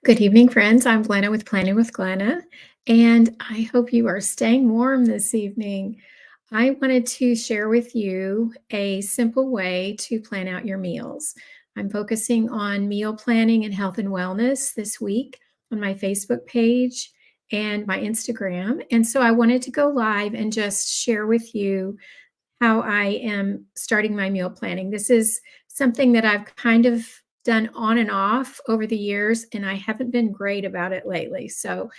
Good evening, friends. I'm Glenna with Planning with Glenna, and I hope you are staying warm this evening. I wanted to share with you a simple way to plan out your meals. I'm focusing on meal planning and health and wellness this week on my Facebook page and my Instagram. And so I wanted to go live and just share with you how I am starting my meal planning. This is something that I've kind of done on and off over the years, and I haven't been great about it lately. So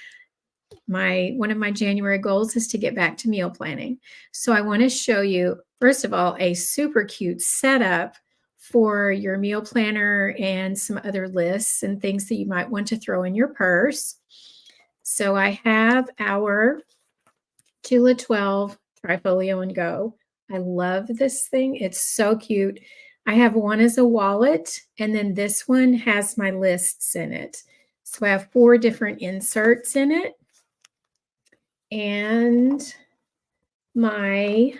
my one of my January goals is to get back to meal planning. So I want to show you, first of all, a super cute setup for your meal planner and some other lists and things that you might want to throw in your purse. So I have our Tula 12 Trifolio and Go. I love this thing. It's so cute. I have one as a wallet, and then this one has my lists in it. So I have 4 different inserts in it. And my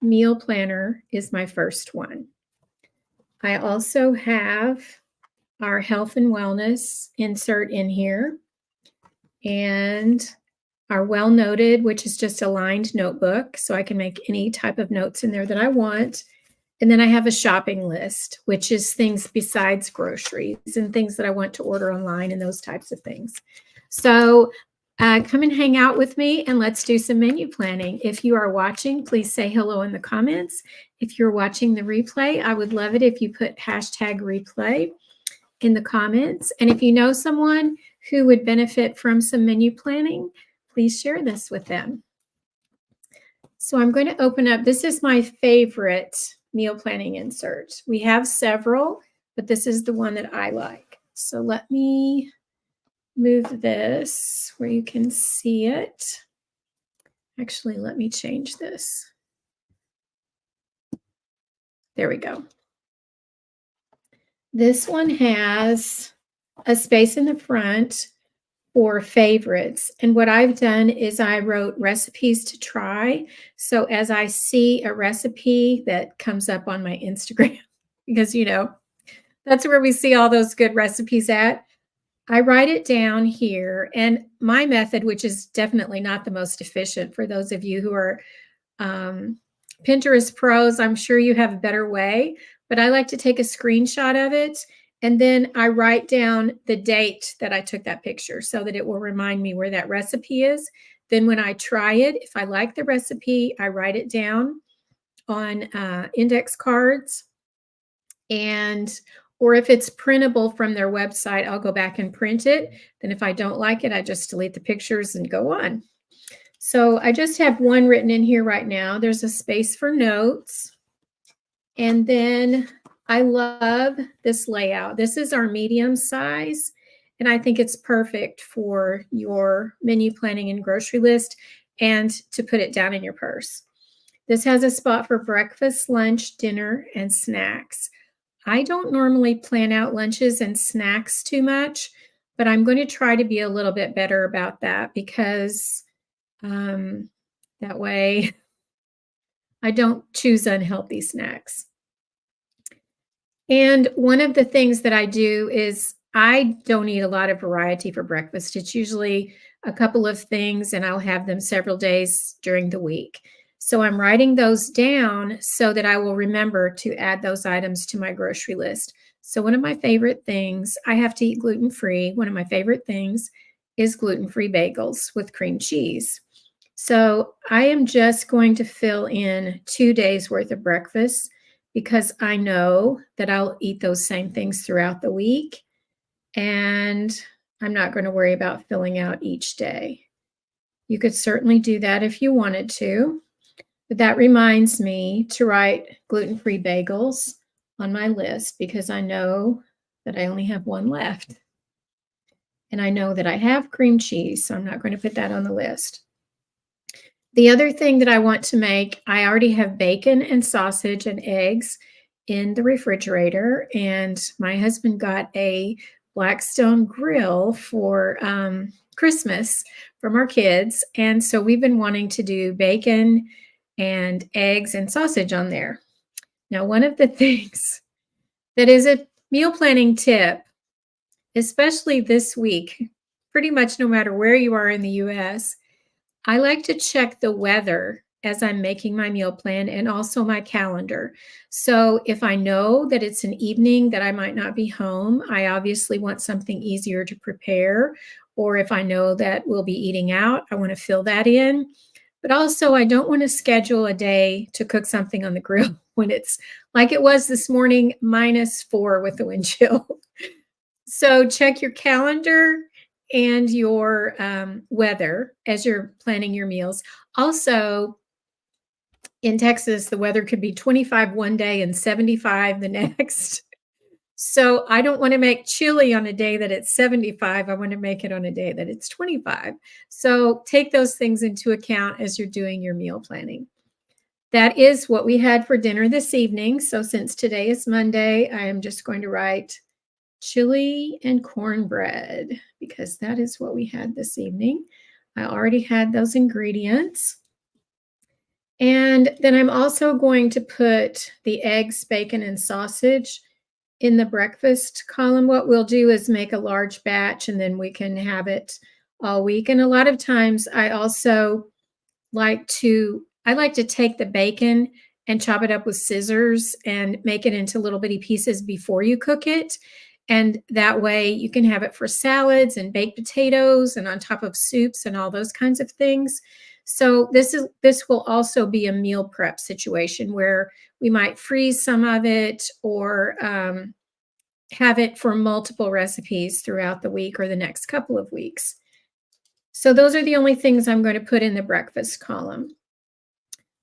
meal planner is my first one. I also have our health and wellness insert in here, and our well noted, which is just a lined notebook, so I can make any type of notes in there that I want. And then I have a shopping list, which is things besides groceries and things that I want to order online and those types of things. So come and hang out with me and let's do some menu planning. If you are watching, please say hello in the comments. If you're watching the replay, I would love it if you put hashtag replay in the comments. And if you know someone who would benefit from some menu planning, please share this with them. So I'm going to open up, this is my favorite meal planning insert. We have several, but this is the one that I like. So let me move this where you can see it. Actually, let me change this. There we go. This one has a space in the front for favorites. And what I've done is I wrote recipes to try. So as I see a recipe that comes up on my Instagram, because, that's where we see all those good recipes at, I write it down here. And my method, which is definitely not the most efficient for those of you who are Pinterest pros, I'm sure you have a better way, but I like to take a screenshot of it. And then I write down the date that I took that picture so that it will remind me where that recipe is. Then when I try it, if I like the recipe, I write it down on index cards. Or if it's printable from their website, I'll go back and print it. Then if I don't like it, I just delete the pictures and go on. So I just have one written in here right now. There's a space for notes. And then I love this layout. This is our medium size, and I think it's perfect for your menu planning and grocery list and to put it down in your purse. This has a spot for breakfast, lunch, dinner, and snacks. I don't normally plan out lunches and snacks too much, but I'm going to try to be a little bit better about that because that way I don't choose unhealthy snacks. And one of the things that I do is I don't eat a lot of variety for breakfast. It's usually a couple of things, and I'll have them several days during the week. So I'm writing those down so that I will remember to add those items to my grocery list. So one of my favorite things, I have to eat gluten-free. One of my favorite things is gluten-free bagels with cream cheese. So I am just going to fill in 2 days worth of breakfast because I know that I'll eat those same things throughout the week, and I'm not going to worry about filling out each day. You could certainly do that if you wanted to, but that reminds me to write gluten-free bagels on my list because I know that I only have one left. And I know that I have cream cheese, so I'm not going to put that on the list. The other thing that I want to make, I already have bacon and sausage and eggs in the refrigerator, and my husband got a Blackstone grill for Christmas from our kids, and so we've been wanting to do bacon and eggs and sausage on there. Now, one of the things that is a meal planning tip especially this week, pretty much no matter where you are in the US, I like to check the weather as I'm making my meal plan and also my calendar. So if I know that it's an evening that I might not be home, I obviously want something easier to prepare. Or if I know that we'll be eating out, I want to fill that in. But also, I don't want to schedule a day to cook something on the grill when it's like it was this morning, -4 with the wind chill. So check your calendar and your weather as you're planning your meals. Also, in Texas, the weather could be 25 one day and 75 the next. So I don't want to make chili on a day that it's 75. I want to make it on a day that it's 25. So take those things into account as you're doing your meal planning. That is what we had for dinner this evening. So since today is Monday, I am just going to write chili and cornbread because that is what we had this evening. I already had those ingredients. And then I'm also going to put the eggs, bacon, and sausage in the breakfast column. What we'll do is make a large batch and then we can have it all week. And a lot of times I also I like to take the bacon and chop it up with scissors and make it into little bitty pieces before you cook it. And that way you can have it for salads and baked potatoes and on top of soups and all those kinds of things. So this will also be a meal prep situation where we might freeze some of it or have it for multiple recipes throughout the week or the next couple of weeks. So those are the only things I'm going to put in the breakfast column.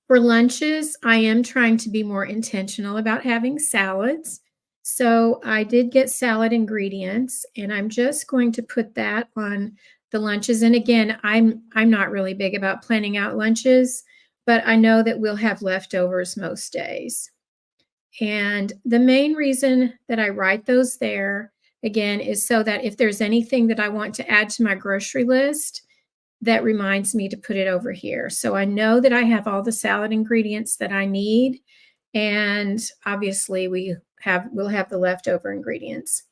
For lunches, I am trying to be more intentional about having salads. So I did get salad ingredients, and I'm just going to put that on the lunches. And again, I'm not really big about planning out lunches, but I know that we'll have leftovers most days. And the main reason that I write those there, again, is so that if there's anything that I want to add to my grocery list, that reminds me to put it over here. So I know that I have all the salad ingredients that I need. And obviously we'll have the leftover ingredients.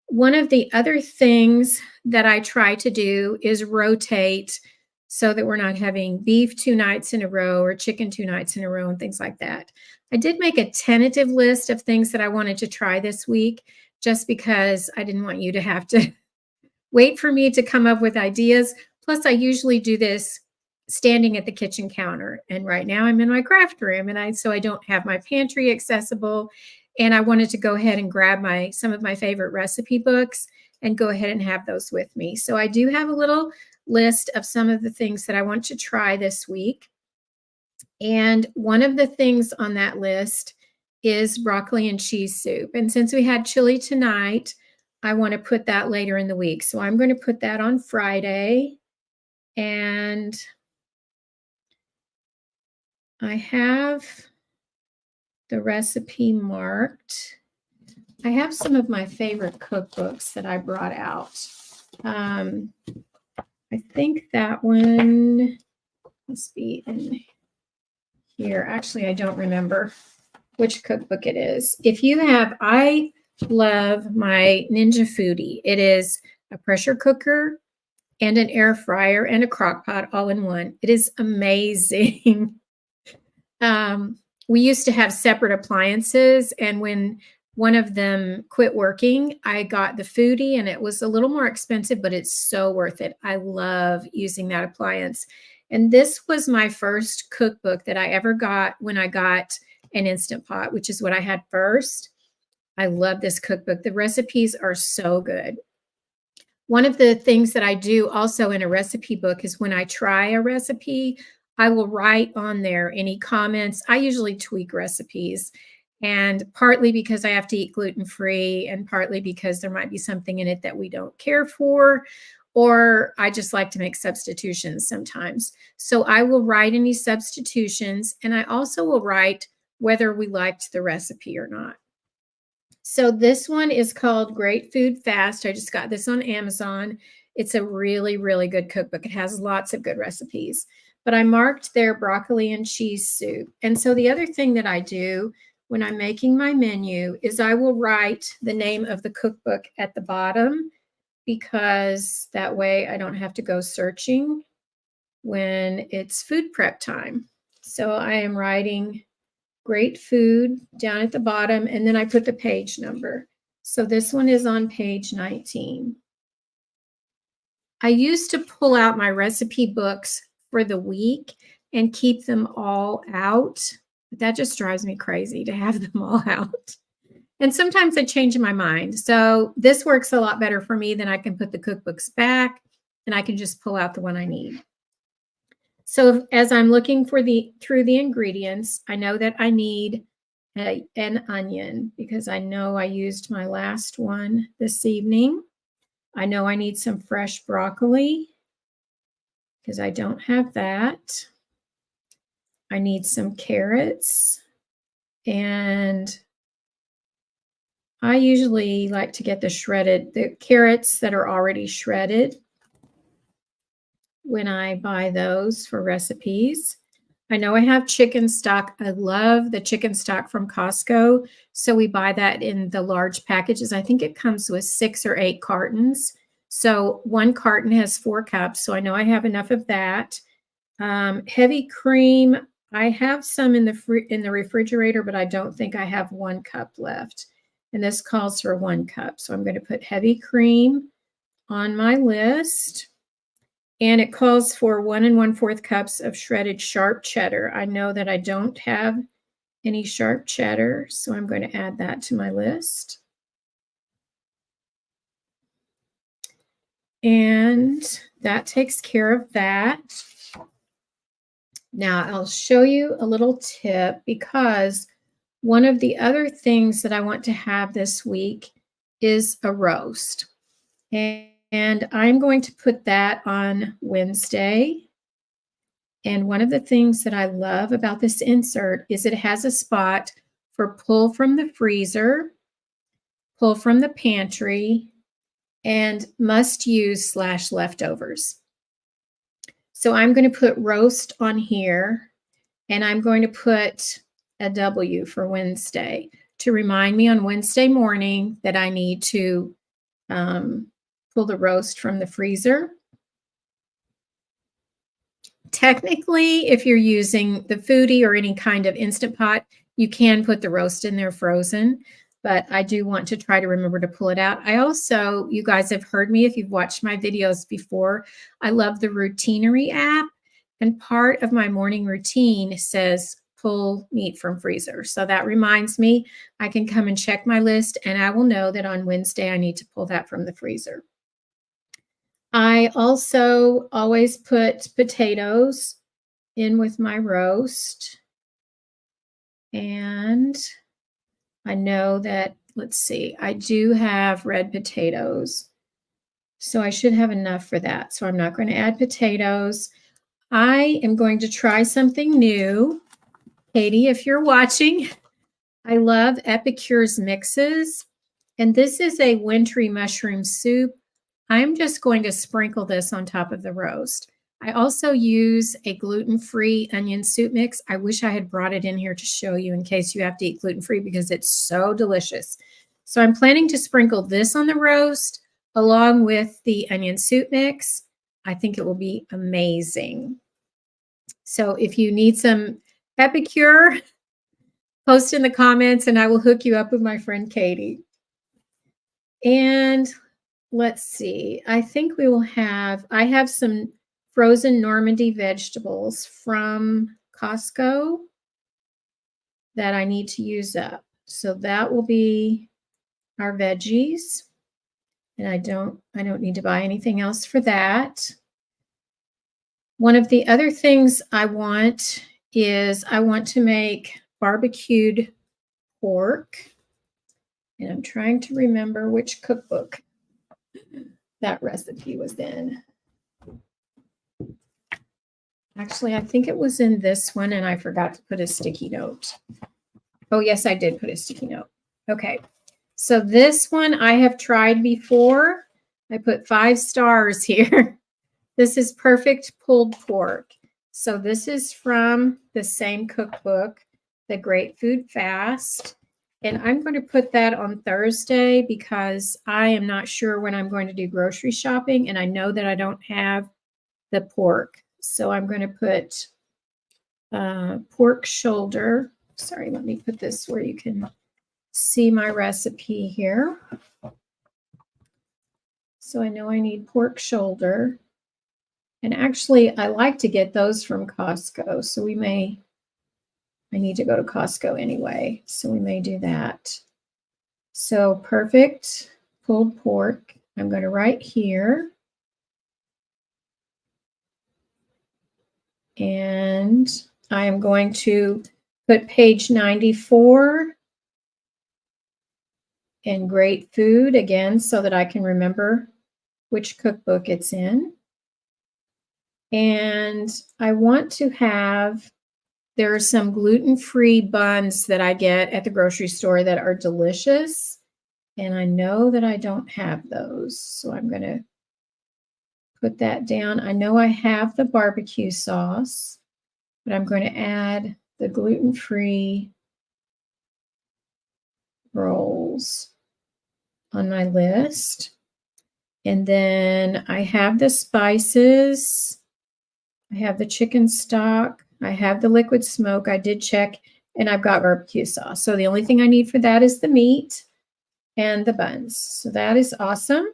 One of the other things that I try to do is rotate so that we're not having beef 2 nights in a row or chicken 2 nights in a row and things like that. I did make a tentative list of things that I wanted to try this week just because I didn't want you to have to wait for me to come up with ideas. Plus, I usually do this standing at the kitchen counter. And right now I'm in my craft room so I don't have my pantry accessible. And I wanted to go ahead and grab some of my favorite recipe books and go ahead and have those with me. So I do have a little list of some of the things that I want to try this week. And one of the things on that list is broccoli and cheese soup. And since we had chili tonight, I want to put that later in the week. So I'm going to put that on Friday. And I have the recipe marked. I have some of my favorite cookbooks that I brought out. I think that one must be in here. Actually, I don't remember which cookbook it is. I love my Ninja Foodie. It is a pressure cooker and an air fryer and a crock pot all in one. It is amazing. We used to have separate appliances, and when one of them quit working, I got the Foodie, and it was a little more expensive, but it's so worth it. I love using that appliance. And this was my first cookbook that I ever got when I got an Instant Pot, which is what I had first. I love this cookbook. The recipes are so good. One of the things that I do also in a recipe book is when I try a recipe, I will write on there any comments. I usually tweak recipes, and partly because I have to eat gluten-free and partly because there might be something in it that we don't care for, or I just like to make substitutions sometimes. So I will write any substitutions, and I also will write whether we liked the recipe or not. So this one is called Great Food Fast. I just got this on Amazon. It's a really, really good cookbook. It has lots of good recipes. But I marked there broccoli and cheese soup. And so the other thing that I do when I'm making my menu is I will write the name of the cookbook at the bottom, because that way I don't have to go searching when it's food prep time. So I am writing great food down at the bottom, and then I put the page number. So this one is on page 19. I used to pull out my recipe books for the week and keep them all out. But that just drives me crazy to have them all out. And sometimes I change my mind. So this works a lot better for me. Than I can put the cookbooks back and I can just pull out the one I need. So as I'm looking for through the ingredients, I know that I need an onion because I know I used my last one this evening. I know I need some fresh broccoli because I don't have that. I need some carrots, and I usually like to get the carrots that are already shredded when I buy those for recipes. I know I have chicken stock. I love the chicken stock from Costco. So we buy that in the large packages. I think it comes with 6 or 8 cartons. So one carton has 4 cups. So I know I have enough of that. Heavy cream. I have some in the refrigerator, but I don't think I have 1 cup left. And this calls for 1 cup. So I'm going to put heavy cream on my list. And it calls for 1 1/4 cups of shredded sharp cheddar. I know that I don't have any sharp cheddar, so I'm going to add that to my list. And that takes care of that. Now I'll show you a little tip, because one of the other things that I want to have this week is a roast. And I'm going to put that on Wednesday. And one of the things that I love about this insert is it has a spot for pull from the freezer, pull from the pantry, and must use / leftovers. So I'm going to put roast on here, and I'm going to put a W for Wednesday to remind me on Wednesday morning that I need to pull the roast from the freezer. Technically, if you're using the Foodie or any kind of Instant Pot, you can put the roast in there frozen, but I do want to try to remember to pull it out. I also, you guys have heard me if you've watched my videos before, I love the Routinery app, and part of my morning routine says pull meat from freezer. So that reminds me, I can come and check my list, and I will know that on Wednesday I need to pull that from the freezer. I also always put potatoes in with my roast. And I know that, let's see, I do have red potatoes. So I should have enough for that. So I'm not going to add potatoes. I am going to try something new. Katie, if you're watching, I love Epicure's mixes. And this is a wintry mushroom soup. I'm just going to sprinkle this on top of the roast. I also use a gluten-free onion soup mix. I wish I had brought it in here to show you in case you have to eat gluten-free, because it's so delicious. So I'm planning to sprinkle this on the roast along with the onion soup mix. I think it will be amazing. So if you need some Epicure, post in the comments and I will hook you up with my friend Katie. And let's see, I think I have some frozen Normandy vegetables from Costco that I need to use up. So that will be our veggies. And I don't need to buy anything else for that. One of the other things I want to make barbecued pork. And I'm trying to remember which cookbook that recipe was in. Actually, I think it was in this one, and I forgot to put a sticky note. Oh, yes, I did put a sticky note. Okay, so this one I have tried before. I put 5 stars here. This is perfect pulled pork. So this is from the same cookbook. the Great Food Fast. And I'm going to put that on Thursday because I am not sure when I'm going to do grocery shopping, and I know that I don't have the pork. So I'm going to put pork shoulder. Sorry, let me put this where you can see my recipe here. So I know I need pork shoulder. And actually, I like to get those from Costco. So I need to go to Costco anyway. So we may do that. So perfect pulled pork. I'm going to write here. And I am going to put page 94 and Great Food again so that I can remember which cookbook it's in. And I want to have, there are some gluten-free buns that I get at the grocery store that are delicious. And I know that I don't have those. So I'm going to put that down. I know I have the barbecue sauce, but I'm going to add the gluten-free rolls on my list. And then I have the spices. I have the chicken stock. I have the liquid smoke. I did check, and I've got barbecue sauce. So the only thing I need for that is the meat and the buns. So that is awesome.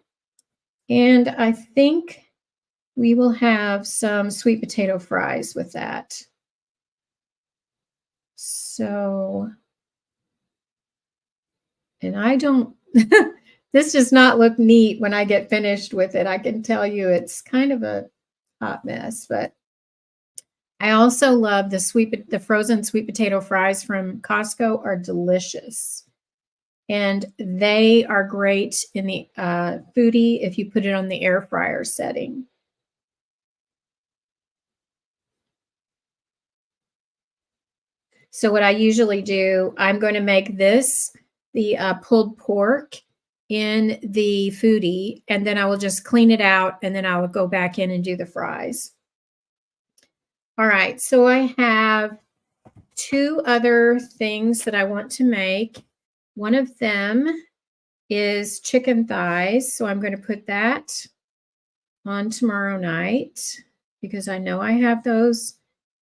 And I think we will have some sweet potato fries with that. So, and I don't, this does not look neat when I get finished with it. I can tell you it's kind of a hot mess, but I also love the frozen sweet potato fries from Costco are delicious. And they are great in the foodie if you put it on the air fryer setting. So what I usually do, I'm going to make this, the pulled pork in the foodie, and then I will just clean it out, and then I will go back in and do the fries. All right, so I have 2 other things that I want to make. One of them is chicken thighs, so I'm going to put that on tomorrow night because I know I have those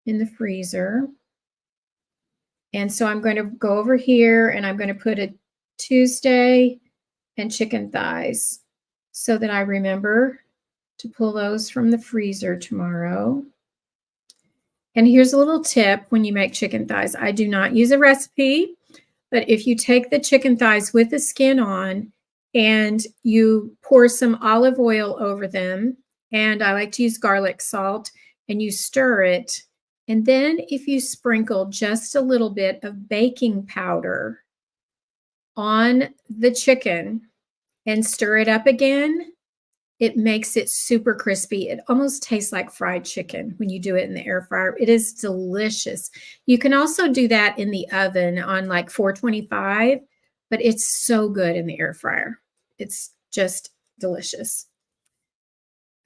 in the freezer. And so I'm going to go over here and I'm going to put a Tuesday and chicken thighs so that I remember to pull those from the freezer tomorrow. And here's a little tip when you make chicken thighs. I do not use a recipe, but if you take the chicken thighs with the skin on and you pour some olive oil over them, and I like to use garlic salt, and you stir it, and then if you sprinkle just a little bit of baking powder on the chicken and stir it up again, it makes it super crispy. It almost tastes like fried chicken when you do it in the air fryer. It is delicious. You can also do that in the oven on like 425, but it's so good in the air fryer. It's just delicious.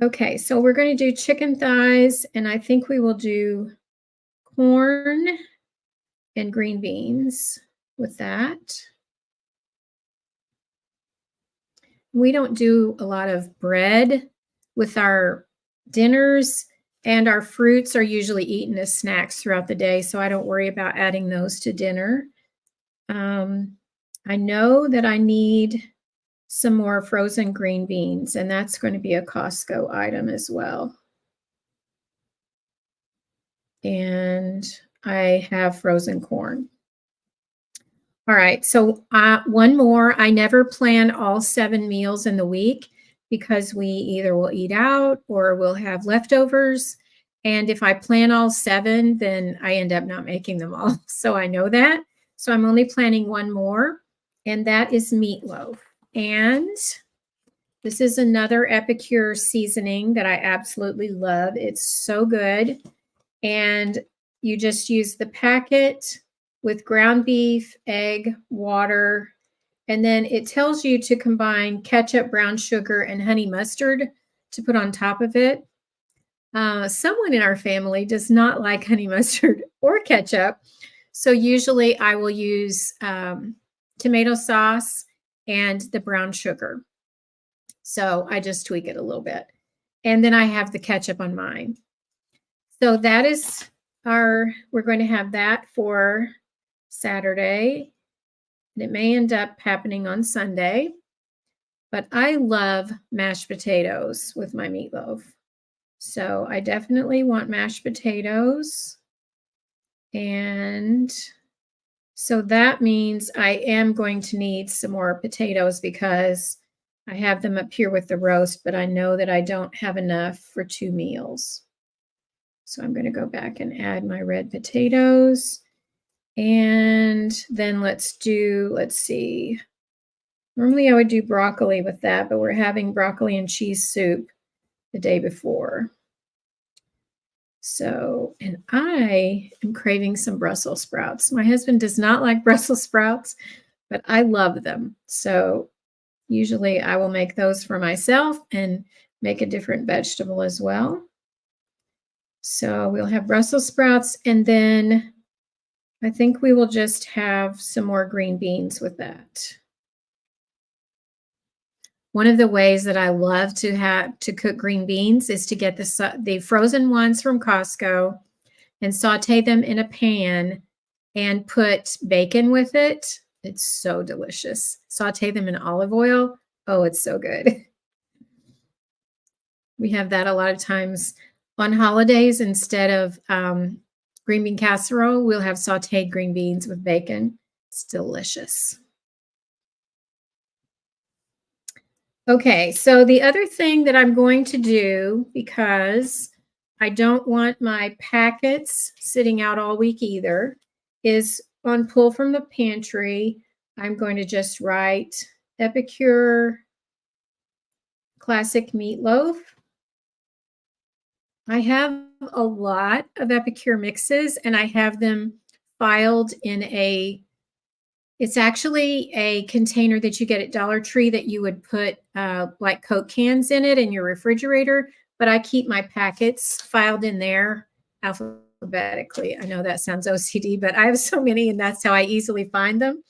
Okay, so we're going to do chicken thighs, and I think we will do corn and green beans with that. We don't do a lot of bread with our dinners, and our fruits are usually eaten as snacks throughout the day, so I don't worry about adding those to dinner. I know that I need some more frozen green beans, and that's going to be a Costco item as well. And I have frozen corn. All right, so one more. I never plan all 7 meals in the week because we either will eat out or we'll have leftovers. And if I plan all 7, then I end up not making them all. So I know that. So I'm only planning one more, and that is meatloaf. And this is another Epicure seasoning that I absolutely love. It's so good. And you just use the packet with ground beef, egg, water, and then it tells you to combine ketchup, brown sugar, and honey mustard to put on top of it. Someone in our family does not like honey mustard or ketchup, So usually I will use tomato sauce and the brown sugar. So I just tweak it a little bit. And then I have the ketchup on mine. So that is we're going to have that for Saturday. And it may end up happening on Sunday. But I love mashed potatoes with my meatloaf. So I definitely want mashed potatoes. And so that means I am going to need some more potatoes because I have them up here with the roast, but I know that I don't have enough for 2 meals. So I'm going to go back and add my red potatoes. And then let's see. Normally I would do broccoli with that, but we're having broccoli and cheese soup the day before. So, and I am craving some Brussels sprouts. My husband does not like Brussels sprouts, but I love them. So usually I will make those for myself and make a different vegetable as well. So we'll have Brussels sprouts, and then I think we will just have some more green beans with that. One of the ways that I love to cook green beans is to get the frozen ones from Costco and saute them in a pan and put bacon with it. It's so delicious. Saute them in olive oil. Oh, it's so good. We have that a lot of times on holidays. Instead of green bean casserole, we'll have sauteed green beans with bacon. It's delicious. Okay, so the other thing that I'm going to do, because I don't want my packets sitting out all week either, is on Pull from the Pantry, I'm going to just write Epicure Classic Meatloaf. I have a lot of Epicure mixes, and I have them filed in it's actually a container that you get at Dollar Tree that you would put like Coke cans in it in your refrigerator, but I keep my packets filed in there alphabetically. I know that sounds OCD, but I have so many, and that's how I easily find them.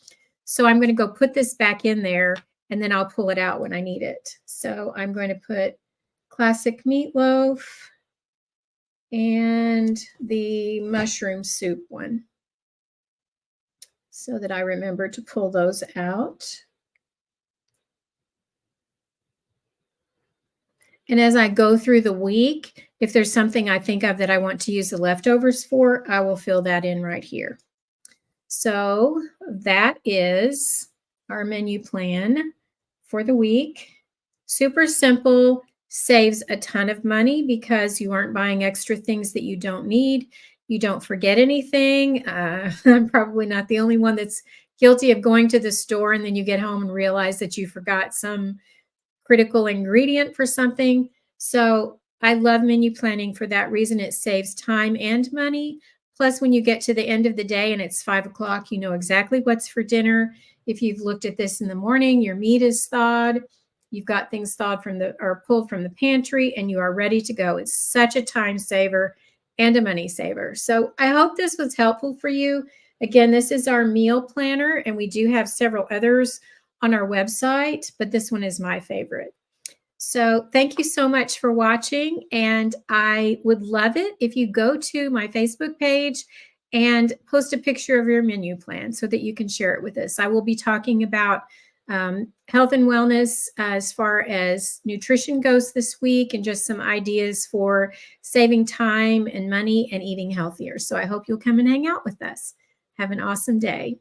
So I'm going to go put this back in there, and then I'll pull it out when I need it. So I'm going to put Classic Meatloaf and the mushroom soup one, so that I remember to pull those out. And as I go through the week, if there's something I think of that I want to use the leftovers for, I will fill that in right here. So that is our menu plan for the week. Super simple, saves a ton of money because you aren't buying extra things that you don't need. You don't forget anything. I'm probably not the only one that's guilty of going to the store and then you get home and realize that you forgot some critical ingredient for something. So I love menu planning for that reason. It saves time and money. Plus, when you get to the end of the day and it's 5 o'clock, you know exactly what's for dinner. If you've looked at this in the morning, your meat is thawed. You've got things thawed or pulled from the pantry, and you are ready to go. It's such a time saver and a money saver. So I hope this was helpful for you. Again, this is our meal planner, and we do have several others on our website, but this one is my favorite. So thank you so much for watching, and I would love it if you go to my Facebook page and post a picture of your menu plan so that you can share it with us. I will be talking about health and wellness as far as nutrition goes this week, and just some ideas for saving time and money and eating healthier. So I hope you'll come and hang out with us. Have an awesome day.